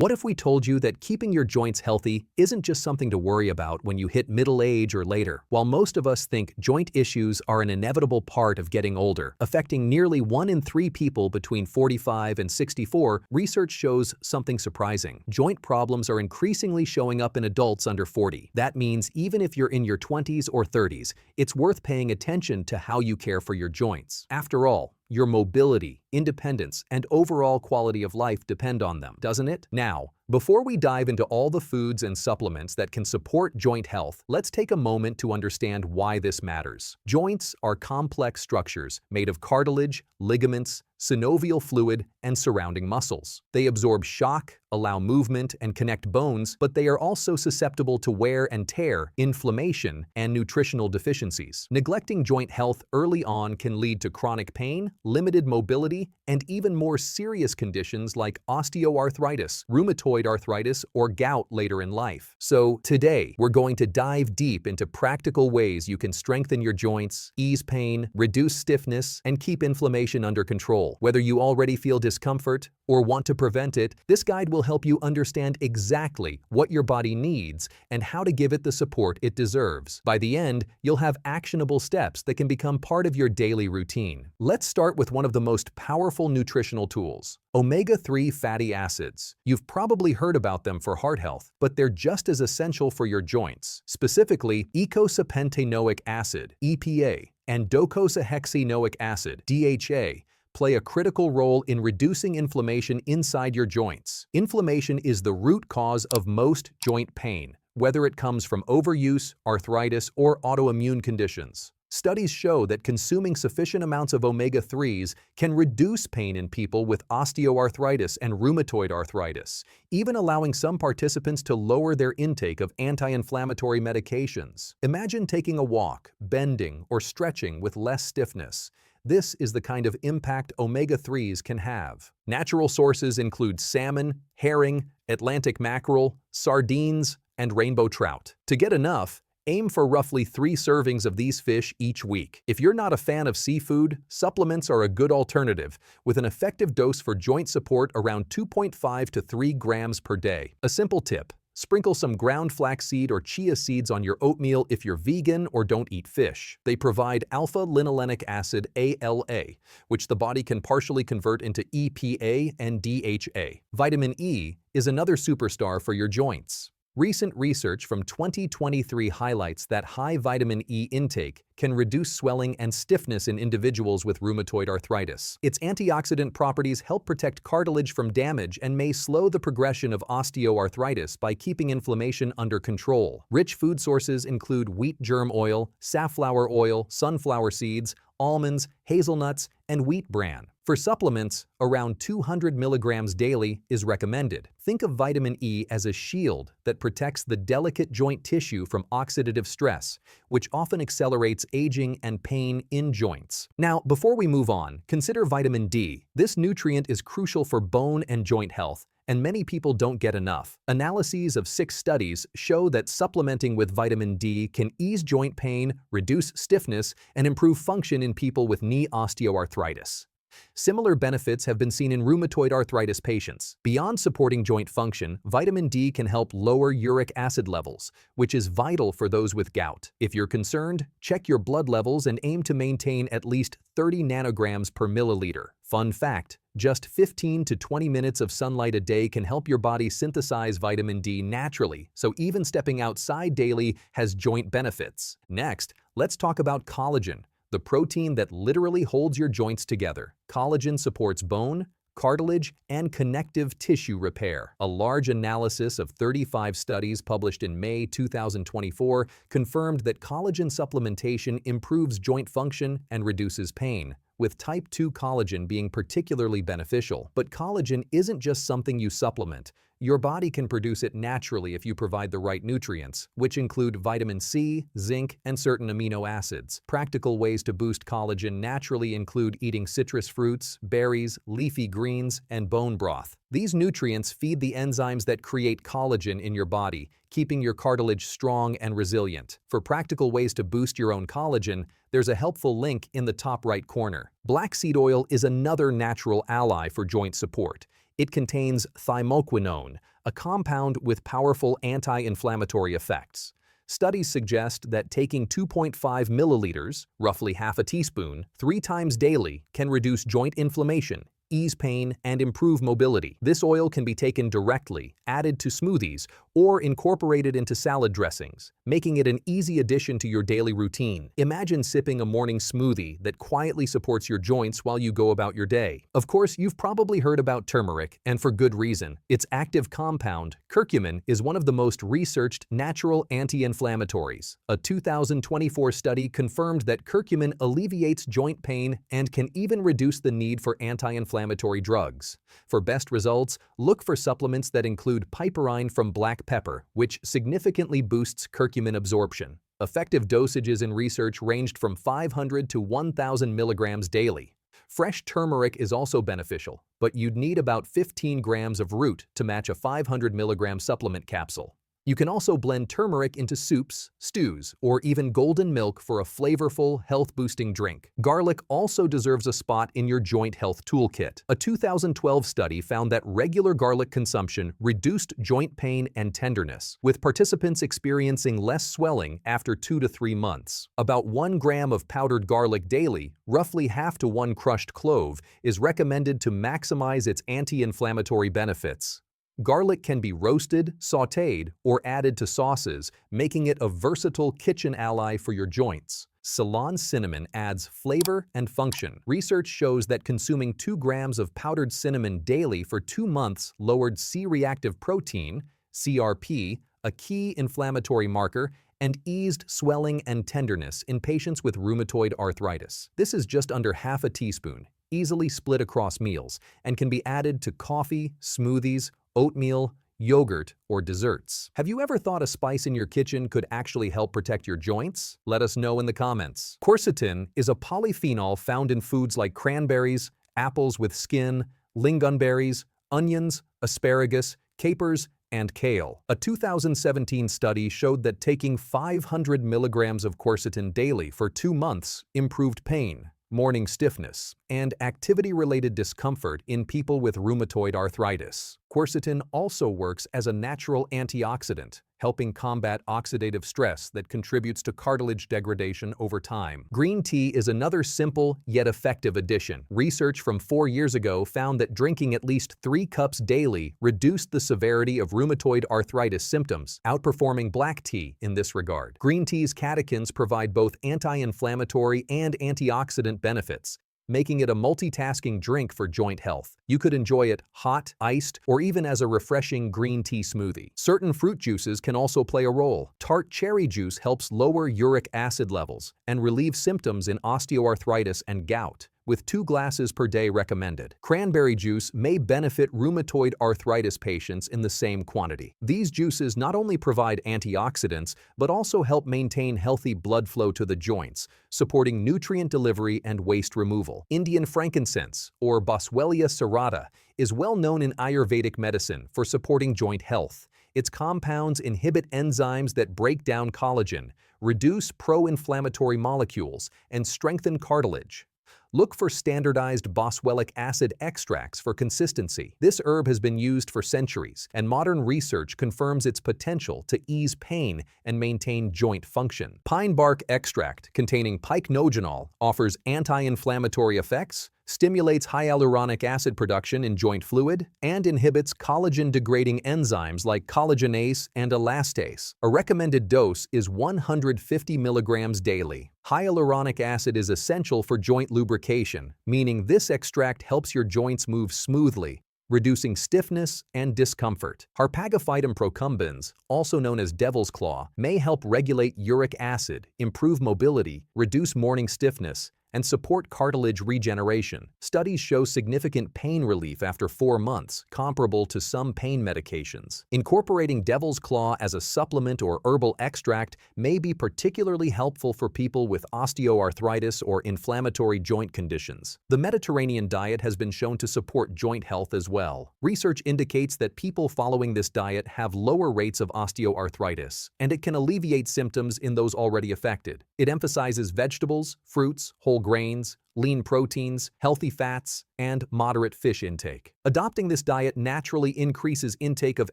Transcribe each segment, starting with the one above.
What if we told you that keeping your joints healthy isn't just something to worry about when you hit middle age or later? While most of us think joint issues are an inevitable part of getting older, affecting nearly 1 in 3 people between 45 and 64, research shows something surprising. Joint problems are increasingly showing up in adults under 40. That means even if you're in your 20s or 30s, it's worth paying attention to how you care for your joints. After all, your mobility, independence, and overall quality of life depend on them, doesn't it? Now, before we dive into all the foods and supplements that can support joint health, let's take a moment to understand why this matters. Joints are complex structures made of cartilage, ligaments, synovial fluid, and surrounding muscles. They absorb shock, allow movement, and connect bones, but they are also susceptible to wear and tear, inflammation, and nutritional deficiencies. Neglecting joint health early on can lead to chronic pain, limited mobility, and even more serious conditions like osteoarthritis, rheumatoid arthritis, or gout later in life. So today, we're going to dive deep into practical ways you can strengthen your joints, ease pain, reduce stiffness, and keep inflammation under control. Whether you already feel discomfort or want to prevent it, this guide will help you understand exactly what your body needs and how to give it the support it deserves. By the end, you'll have actionable steps that can become part of your daily routine. Let's start with one of the most powerful nutritional tools: omega-3 fatty acids. You've probably heard about them for heart health, but they're just as essential for your joints. Specifically, eicosapentaenoic acid, EPA, and docosahexaenoic acid, DHA, play a critical role in reducing inflammation inside your joints. Inflammation is the root cause of most joint pain, whether it comes from overuse, arthritis, or autoimmune conditions. Studies show that consuming sufficient amounts of omega-3s can reduce pain in people with osteoarthritis and rheumatoid arthritis, even allowing some participants to lower their intake of anti-inflammatory medications. Imagine taking a walk, bending, or stretching with less stiffness. This is the kind of impact omega-3s can have. Natural sources include salmon, herring, Atlantic mackerel, sardines, and rainbow trout. To get enough, aim for roughly 3 servings of these fish each week. If you're not a fan of seafood, supplements are a good alternative, with an effective dose for joint support around 2.5 to 3 grams per day. A simple tip: sprinkle some ground flaxseed or chia seeds on your oatmeal if you're vegan or don't eat fish. They provide alpha-linolenic acid, ALA, which the body can partially convert into EPA and DHA. Vitamin E is another superstar for your joints. Recent research from 2023 highlights that high vitamin E intake can reduce swelling and stiffness in individuals with rheumatoid arthritis. Its antioxidant properties help protect cartilage from damage and may slow the progression of osteoarthritis by keeping inflammation under control. Rich food sources include wheat germ oil, safflower oil, sunflower seeds, almonds, hazelnuts, and wheat bran. For supplements, around 200 milligrams daily is recommended. Think of vitamin E as a shield that protects the delicate joint tissue from oxidative stress, which often accelerates aging and pain in joints. Now, before we move on, consider vitamin D. This nutrient is crucial for bone and joint health, and many people don't get enough. Analyses of 6 studies show that supplementing with vitamin D can ease joint pain, reduce stiffness, and improve function in people with knee osteoarthritis. Similar benefits have been seen in rheumatoid arthritis patients. Beyond supporting joint function, vitamin D can help lower uric acid levels, which is vital for those with gout. If you're concerned, check your blood levels and aim to maintain at least 30 nanograms per milliliter. Fun fact: just 15 to 20 minutes of sunlight a day can help your body synthesize vitamin D naturally, so even stepping outside daily has joint benefits. Next, let's talk about collagen, the protein that literally holds your joints together. Collagen supports bone, cartilage, and connective tissue repair. A large analysis of 35 studies published in May 2024 confirmed that collagen supplementation improves joint function and reduces pain, with type 2 collagen being particularly beneficial. But collagen isn't just something you supplement. Your body can produce it naturally if you provide the right nutrients, which include vitamin C, zinc, and certain amino acids. Practical ways to boost collagen naturally include eating citrus fruits, berries, leafy greens, and bone broth. These nutrients feed the enzymes that create collagen in your body, keeping your cartilage strong and resilient. For practical ways to boost your own collagen, there's a helpful link in the top right corner. Black seed oil is another natural ally for joint support. It contains thymoquinone, a compound with powerful anti-inflammatory effects. Studies suggest that taking 2.5 milliliters, roughly half a teaspoon, 3 times daily can reduce joint inflammation, ease pain, and improve mobility. This oil can be taken directly, added to smoothies, or incorporated into salad dressings, making it an easy addition to your daily routine. Imagine sipping a morning smoothie that quietly supports your joints while you go about your day. Of course, you've probably heard about turmeric, and for good reason. Its active compound, curcumin, is one of the most researched natural anti-inflammatories. A 2024 study confirmed that curcumin alleviates joint pain and can even reduce the need for anti-inflammatory drugs. For best results, look for supplements that include piperine from black pepper, which significantly boosts curcumin absorption. Effective dosages in research ranged from 500 to 1,000 milligrams daily. Fresh turmeric is also beneficial, but you'd need about 15 grams of root to match a 500 milligram supplement capsule. You can also blend turmeric into soups, stews, or even golden milk for a flavorful, health-boosting drink. Garlic also deserves a spot in your joint health toolkit. A 2012 study found that regular garlic consumption reduced joint pain and tenderness, with participants experiencing less swelling after 2 to 3 months. About 1 gram of powdered garlic daily, roughly half to 1 crushed clove, is recommended to maximize its anti-inflammatory benefits. Garlic can be roasted, sautéed, or added to sauces, making it a versatile kitchen ally for your joints. Ceylon cinnamon adds flavor and function. Research shows that consuming 2 grams of powdered cinnamon daily for 2 months lowered C-reactive protein, CRP, a key inflammatory marker, and eased swelling and tenderness in patients with rheumatoid arthritis. This is just under half a teaspoon, easily split across meals, and can be added to coffee, smoothies, oatmeal, yogurt, or desserts. Have you ever thought a spice in your kitchen could actually help protect your joints? Let us know in the comments. Quercetin is a polyphenol found in foods like cranberries, apples with skin, lingonberries, onions, asparagus, capers, and kale. A 2017 study showed that taking 500 milligrams of quercetin daily for 2 months improved pain, morning stiffness, and activity-related discomfort in people with rheumatoid arthritis. Quercetin also works as a natural antioxidant, helping combat oxidative stress that contributes to cartilage degradation over time. Green tea is another simple yet effective addition. Research from 4 years ago found that drinking at least 3 cups daily reduced the severity of rheumatoid arthritis symptoms, outperforming black tea in this regard. Green tea's catechins provide both anti-inflammatory and antioxidant benefits, making it a multitasking drink for joint health. You could enjoy it hot, iced, or even as a refreshing green tea smoothie. Certain fruit juices can also play a role. Tart cherry juice helps lower uric acid levels and relieve symptoms in osteoarthritis and gout, with 2 glasses per day recommended. Cranberry juice may benefit rheumatoid arthritis patients in the same quantity. These juices not only provide antioxidants, but also help maintain healthy blood flow to the joints, supporting nutrient delivery and waste removal. Indian frankincense, or Boswellia serrata, is well known in Ayurvedic medicine for supporting joint health. Its compounds inhibit enzymes that break down collagen, reduce pro-inflammatory molecules, and strengthen cartilage. Look for standardized boswellic acid extracts for consistency. This herb has been used for centuries, and modern research confirms its potential to ease pain and maintain joint function. Pine bark extract, containing pycnogenol, offers anti-inflammatory effects, stimulates hyaluronic acid production in joint fluid, and inhibits collagen-degrading enzymes like collagenase and elastase. A recommended dose is 150 milligrams daily. Hyaluronic acid is essential for joint lubrication, meaning this extract helps your joints move smoothly, reducing stiffness and discomfort. Harpagophytum procumbens, also known as devil's claw, may help regulate uric acid, improve mobility, reduce morning stiffness, and support cartilage regeneration. Studies show significant pain relief after 4 months, comparable to some pain medications. Incorporating devil's claw as a supplement or herbal extract may be particularly helpful for people with osteoarthritis or inflammatory joint conditions. The Mediterranean diet has been shown to support joint health as well. Research indicates that people following this diet have lower rates of osteoarthritis, and it can alleviate symptoms in those already affected. It emphasizes vegetables, fruits, whole whole grains, lean proteins, healthy fats, and moderate fish intake. Adopting this diet naturally increases intake of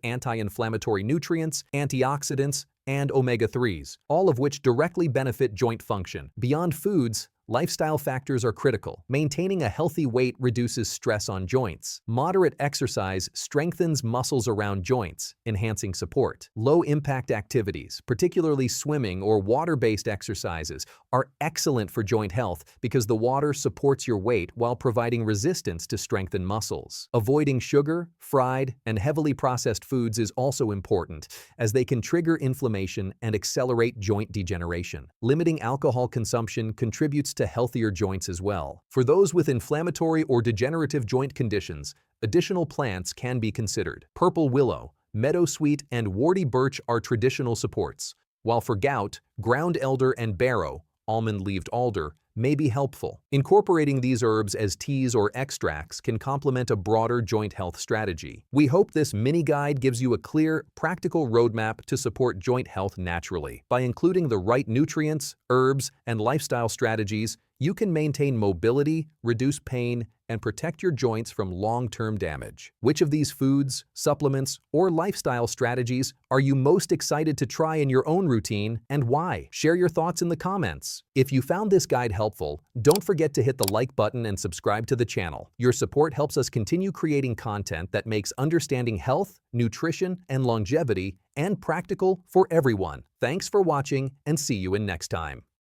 anti-inflammatory nutrients, antioxidants, and omega-3s, all of which directly benefit joint function. Beyond foods, lifestyle factors are critical. Maintaining a healthy weight reduces stress on joints. Moderate exercise strengthens muscles around joints, enhancing support. Low-impact activities, particularly swimming or water-based exercises, are excellent for joint health because the water supports your weight while providing resistance to strengthen muscles. Avoiding sugar, fried, and heavily processed foods is also important, as they can trigger inflammation and accelerate joint degeneration. Limiting alcohol consumption contributes to healthier joints as well. For those with inflammatory or degenerative joint conditions, additional plants can be considered. Purple willow, meadowsweet, and warty birch are traditional supports, while for gout, ground elder and barrow, almond-leaved alder, may be helpful. Incorporating these herbs as teas or extracts can complement a broader joint health strategy. We hope this mini guide gives you a clear, practical roadmap to support joint health naturally. By including the right nutrients, herbs, and lifestyle strategies, you can maintain mobility, reduce pain, and protect your joints from long-term damage. Which of these foods, supplements, or lifestyle strategies are you most excited to try in your own routine, and why? Share your thoughts in the comments. If you found this guide helpful, don't forget to hit the like button and subscribe to the channel. Your support helps us continue creating content that makes understanding health, nutrition, and longevity and practical for everyone. Thanks for watching, and see you in next time.